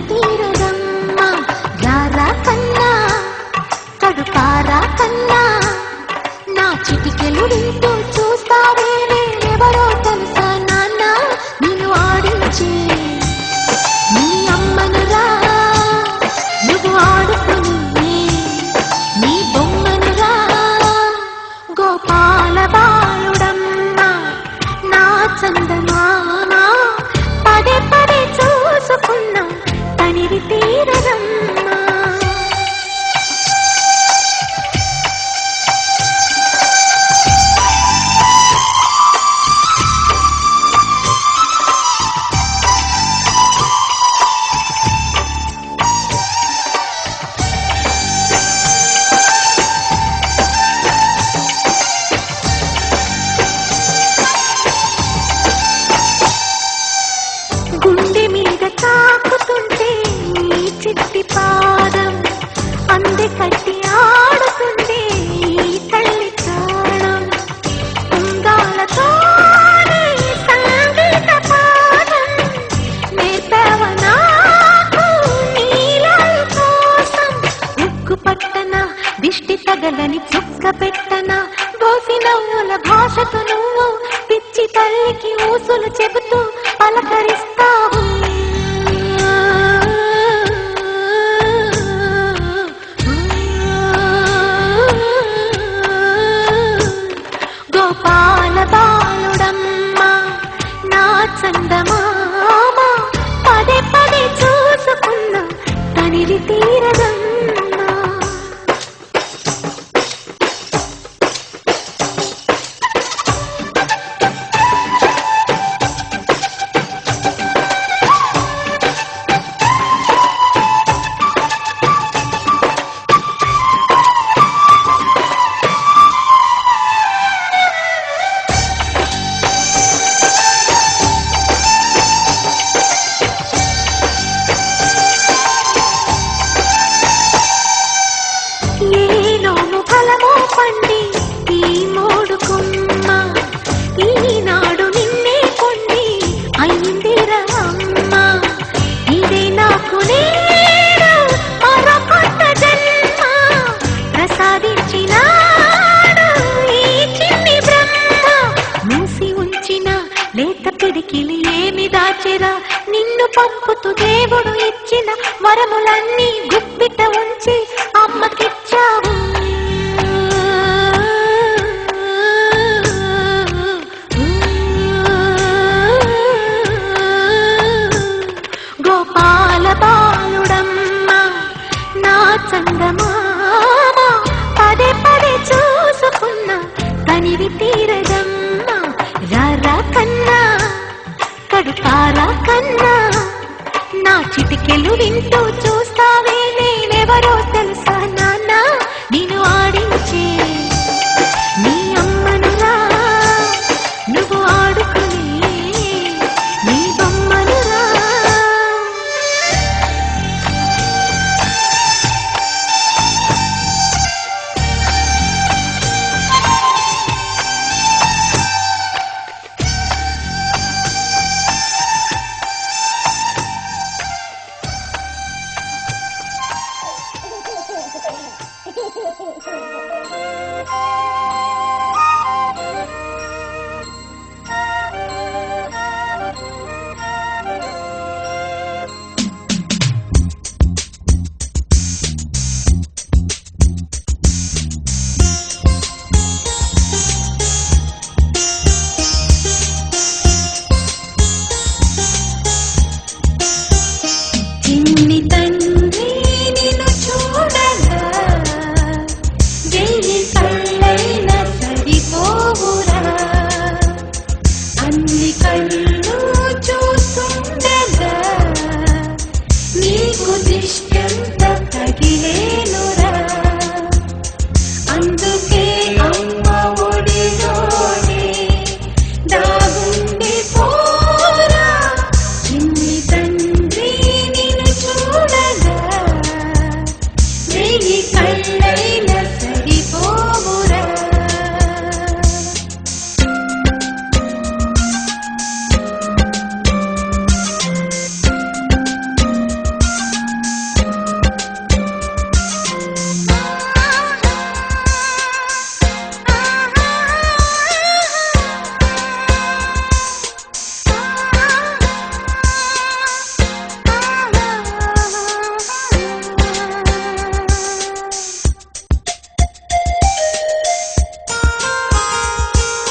తీరదమ్మా రారా కన్నా కడుపారా కన్నా నా చిటికెలు వింటూ చూస్తావే ఎవరో తెలుసా నాన్న నిన్ను ఆడించే నీ అమ్మనురా నువ్వు ఆడుకుని నీ బొమ్మనురా గోపాల బాలుడమ్మా నా చందమామ పదే పదే చూసుకున్నా తనివి తీరదమ్మా గుండె మీద తాకుతుంటే ఈ చిట్టి పాదం అందె కట్టి ఆడుతుండే ఈ తల్లి తాళం ఉంగాలతో సంగీత పాదం నేర్పవ నాకు నీలాల కోసం ఉక్కు పట్టన దిష్టి తగలని చుక్క పెట్టన దోసి నవ్వుల భాషతో నువ్వు పిచ్చి తల్లికి ఊసులు చెబుతూ పలకరిస్తావు గోపాల బాలుడమ్మా నా చందమామ పదే పదే చూసుకున్నా తనివి తీరదమ్మా పండి ఈ మోడుకుమ్మ ఈనాడు నిన్నే కొండి అయిందిరా అమ్మ ఇదే నాకు నేను మరొకొత్త జన్మ ప్రసాదించినాడు ఈ చిన్ని బ్రహ్మ మూసి ఉంచిన లేత పిడికిలి ఏమి దాచెరా నిన్ను పంపుతూ దేవుడు ఇచ్చిన వరములన్నీ గుప్పిట ఉంచి అమ్మకిచ్చావు గోపాల బాలుడమ్మా నా చందమామ పదే పదే చూసుకున్నా తనివి తీరదమ్మా రారా కన్నా కడుపారా కన్నా నా చిటికెలు వింటూ చూస్తావే నేనెవరో తెలుసా నాన్న నిన్ను ఆడించే నీ అమ్మనురా నువ్వు ఆడుకుని నీ బొమ్మనురా కళ్ళు చూస్తుండగా నీకు దిష్టి